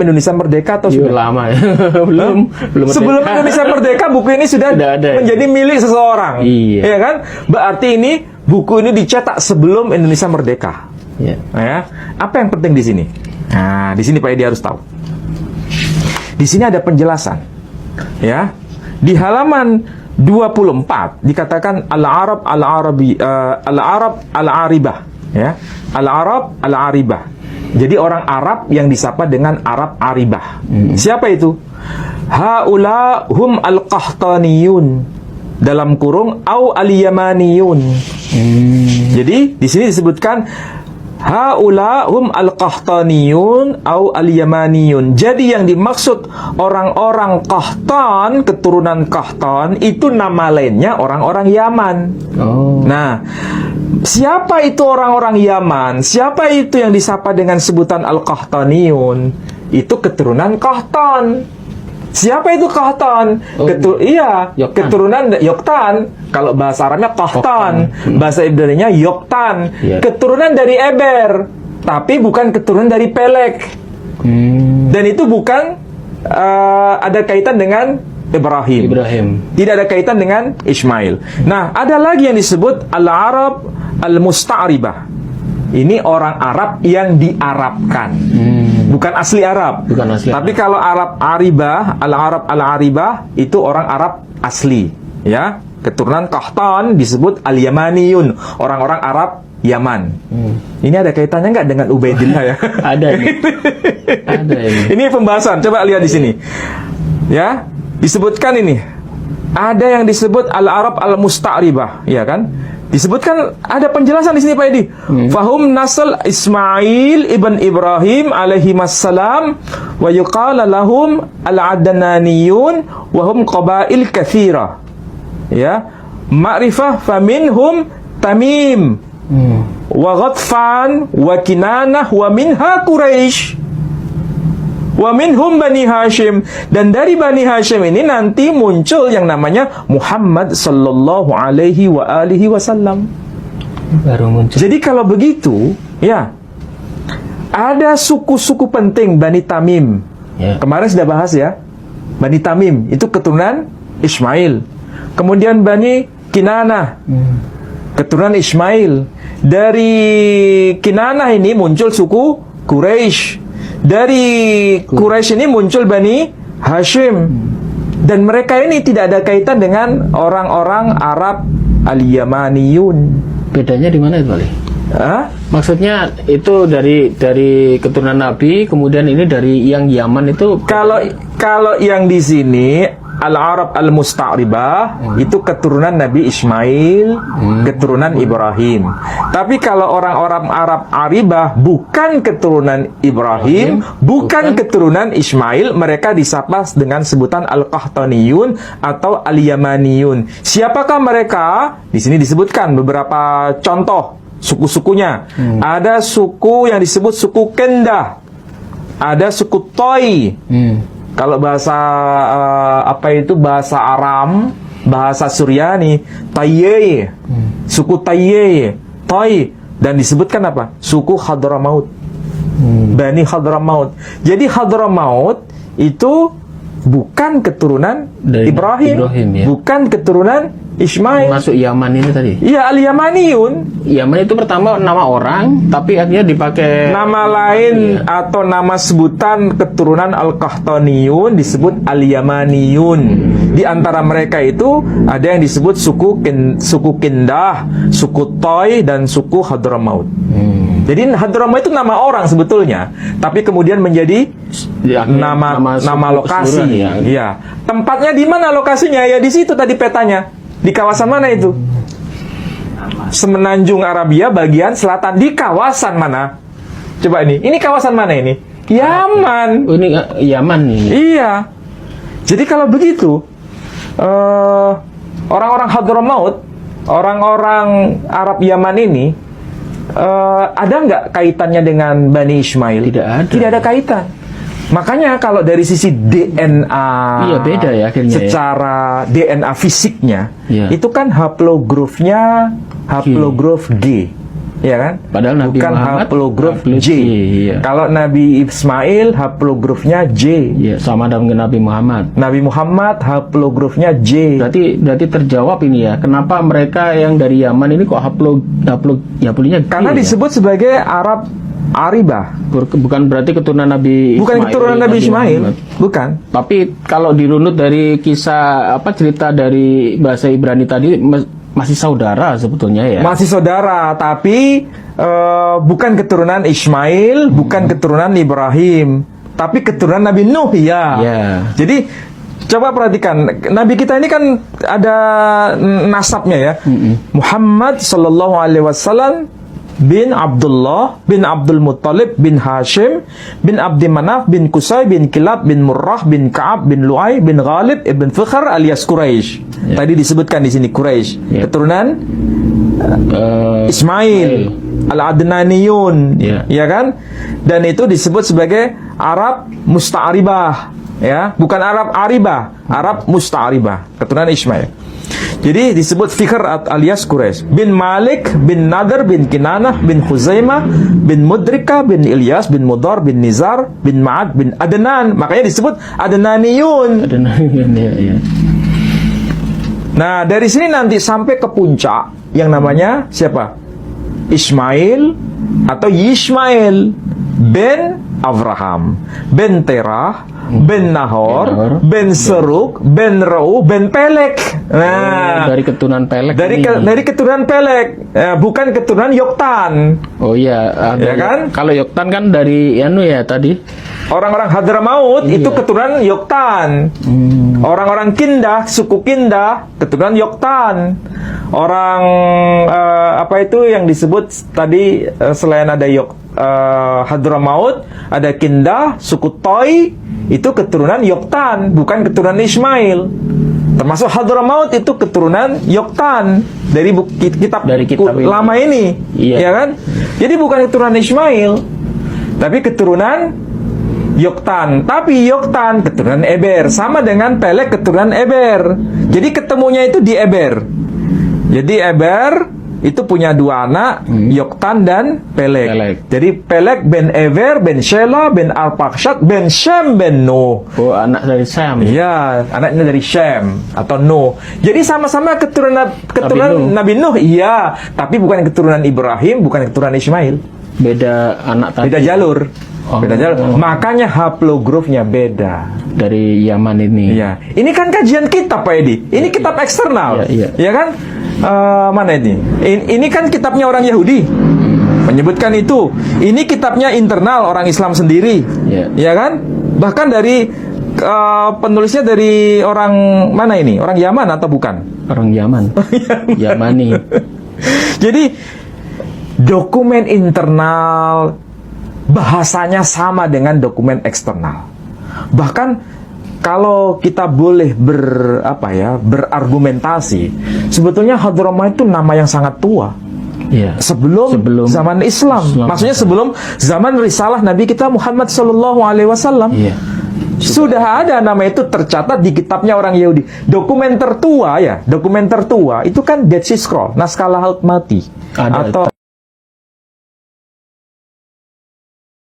Indonesia merdeka atau Iya, sudah? lama ya. belum Sebelum merdeka. Indonesia merdeka, buku ini sudah ada. menjadi milik seseorang. Iya. Ya kan? Berarti ini buku ini dicetak sebelum Indonesia merdeka. Ya. Nah, ya. Apa yang penting di sini? Nah, di sini Pak Edi harus tahu. Di sini ada penjelasan. Ya. Di halaman 24 dikatakan al-Arab al-Arabi al-Arab al-Aribah, ya. Al-Arab al-Aribah. Jadi orang Arab yang disapa dengan Arab Aribah. Siapa itu? Haula hum al-Qahtaniyun, dalam kurung au al-Yamaniyun. Jadi di sini disebutkan haula hum al-Qahtaniyun au al-Yamaniyun. Jadi yang dimaksud orang-orang Qahtan, keturunan Qahtan, itu nama lainnya orang-orang Yaman. Oh. Nah, siapa itu orang-orang Yaman? Siapa itu yang disapa dengan sebutan Al-Qahtaniyun? Itu keturunan Qahtan. Siapa itu Qahtan? Oh, Iya, Yoktan. keturunan Yoktan. Kalau bahasa Arabnya Qahtan, bahasa Ibraninya Yoktan. Iya. Keturunan dari Eber, tapi bukan keturunan dari Pelek. Dan itu bukan ada kaitan dengan Ibrahim. Tidak ada kaitan dengan Ismail. Nah, ada lagi yang disebut Al-Arab Al-Musta'ribah. Ini orang Arab yang diarabkan. Bukan asli Arab. Bukan asli Tapi kalau Arab Aribah, Al-Arab Al-Aribah, itu orang Arab asli. Ya, keturunan Qahtan disebut Al-Yamaniyun, orang-orang Arab Yaman. Ini ada kaitannya nggak dengan Ubaidillah ya? Ada ini. Ada ini. Ini pembahasan. Coba lihat di sini. Ya, disebutkan ini. Ada yang disebut Al-Arab Al-Musta'ribah, ya kan? Disebutkan ada penjelasan di sini Pak Edi. Fahum nasl Ismail ibn Ibrahim alaihi wassalam wa yuqala lahum al-Adnaniyun wa hum qabail katsira. Ya, ma'rifah faminhum Tamim wa Ghatfan wa Kinanah wa minha Quraisy. Wa minhum Bani Hashim, dan dari Bani Hashim ini nanti muncul yang namanya Muhammad sallallahu alaihi wa alihi wasallam. Baru muncul. Jadi kalau begitu, ya, ada suku-suku penting Bani Tamim. Ya. Kemarin sudah bahas ya. Bani Tamim itu keturunan Ismail. Kemudian Bani Kinanah, keturunan Ismail. Dari Kinanah ini muncul suku Quraisy. Dari Quraisy ini muncul Bani Hashim. Dan mereka ini tidak ada kaitan dengan orang-orang Arab Al-Yamaniyun. Bedanya di mana itu, Ali? Hah? Maksudnya itu dari keturunan Nabi, kemudian ini dari yang Yaman itu. Kalau yang di sini Al-Arab Al-Musta'ribah itu keturunan Nabi Ismail, keturunan Ibrahim. Tapi kalau orang-orang Arab Aribah bukan keturunan Ibrahim, bukan keturunan Ismail, mereka disapa dengan sebutan Al-Qahtaniyun atau Al-Yamaniyun. Siapakah mereka? Di sini disebutkan beberapa contoh suku-sukunya. Ada suku yang disebut suku Kendah. Ada suku Toi. Kalau bahasa bahasa Aram, bahasa Suryani, Tayye, suku Tayye, Toy, dan disebutkan apa? Suku Hadramaut, Bani Hadramaut. Jadi Hadramaut itu bukan keturunan dari Ibrahim ya. Bukan keturunan Ismail. Masuk Yaman ini tadi. Iya, Al-Yamaniyun. Yaman itu pertama nama orang, tapi akhirnya dipakai Nama lain atau nama sebutan keturunan Al-Qahtaniyun disebut Al-Yamaniyun. Di antara mereka itu ada yang disebut suku Kindah, suku Toy, dan suku Hadramaut. Jadi Hadramaut itu nama orang sebetulnya, tapi kemudian menjadi nama lokasi. Iya. Tempatnya di mana lokasinya? Ya di situ tadi petanya. Di kawasan mana itu? Semenanjung Arabia bagian selatan. Di kawasan mana? Coba ini kawasan mana ini? Yaman. Oh, ini Yaman ini. Iya. Jadi kalau begitu, orang-orang Hadramaut, orang-orang Arab Yaman ini, ada nggak kaitannya dengan Bani Ismail? Tidak ada. Tidak ada kaitan. Makanya kalau dari sisi DNA, iya beda ya akhirnya. Secara DNA fisiknya, iya. itu kan haplogrofnya haplograf G. ya kan? Padahal Nabi bukan Muhammad haplograf haplograf J. iya. Kalau Nabi Ismail haplografnya J. Ya, sama dengan Nabi Muhammad. Nabi Muhammad haplografnya J. Berarti terjawab ini ya. Kenapa mereka yang dari Yaman ini kok haplognya G Karena ya? disebut sebagai Arab Aribah. Bukan berarti keturunan Nabi Ismail. Bukan keturunan Nabi Ismail. Muhammad. Bukan. Tapi kalau dirunut dari kisah cerita dari bahasa Ibrani tadi masih saudara sebetulnya ya. Masih saudara, tapi bukan keturunan Ismail, bukan keturunan Ibrahim, tapi keturunan Nabi Nuh ya. Ya. Jadi coba perhatikan, Nabi kita ini kan ada nasabnya ya. Muhammad sallallahu alaihi wasallam bin Abdullah bin Abdul Muttalib bin Hashim bin Abdi Manaf bin Qusay bin Kilab bin Murrah bin Ka'ab bin Lu'ay bin Ghalib ibn Fikhr alias Quraisy. Ya. Tadi disebutkan di sini Quraisy. Ya. Keturunan Ismail Al-Adnaniyun, ya kan? Dan itu disebut sebagai Arab Musta'aribah, ya, bukan Arab Aribah, Arab Musta'aribah, keturunan Ismail. Jadi disebut Fikhr alias Quraisy. Bin Malik bin Nadr bin Kinanah bin Khuzaimah bin Mudrika bin Ilyas bin Mudar bin Nizar bin Ma'ad bin Adnan. Makanya disebut Adnaniyun. Ya. Nah, dari sini nanti sampai ke puncak yang namanya siapa? Ismail atau Yishmael bin Abraham bin Terah bin Nahor bin Seruk bin Rau bin Pelek. Nah, dari keturunan Pelek. Dari keturunan Pelek, bukan keturunan Yoktan. Oh iya, ya kan? Kalau Yoktan kan dari ya tadi. Orang-orang Hadramaut Iya. itu keturunan Yoktan. Orang-orang Kindah, suku Kindah, keturunan Yoktan. Orang apa itu yang disebut tadi selain ada Hadramaut, ada Kindah, suku Toi, itu keturunan Yoktan, bukan keturunan Ismail. Termasuk Hadramaut itu keturunan Yoktan dari kitab ini. lama ini, iya. Ya kan? Jadi bukan keturunan Ismail, tapi keturunan Yoktan. Tapi Yoktan keturunan Eber, sama dengan Pelek keturunan Eber. Jadi ketemunya itu di Eber. Jadi Eber itu punya dua anak, Yoktan dan Pelek. Jadi Pelek ben Eber ben Shela ben Arpakshad ben Shem ben Nuh. Oh, anak dari Shem. Iya, anaknya dari Shem atau Nuh. Jadi sama-sama keturunan Nabi Nuh, iya, tapi bukan keturunan Ibrahim, bukan keturunan Ismail. Beda anak tadi. Beda jalur. Oh. Beda jalur. Makanya haplografnya beda. Dari Yaman ini. Iya. Ini kan kajian kitab Pak Edi. Ini kitab eksternal. Iya. Ya kan? Mana ini? Ini kan kitabnya orang Yahudi. Menyebutkan itu. Ini kitabnya internal orang Islam sendiri. Iya. Ya kan? Bahkan dari penulisnya dari orang mana ini? Orang Yaman atau bukan? Orang Yaman. Yamani. Jadi dokumen internal bahasanya sama dengan dokumen eksternal. Bahkan kalau kita boleh berargumentasi, sebetulnya Hadramaut itu nama yang sangat tua. Iya. Sebelum zaman Islam. Maksudnya sebelum zaman risalah Nabi kita Muhammad sallallahu alaihi wasallam. Iya. Sudah ada nama itu tercatat di kitabnya orang Yahudi. Dokumen tertua itu kan Dead Sea Scroll, naskah laut mati. Ada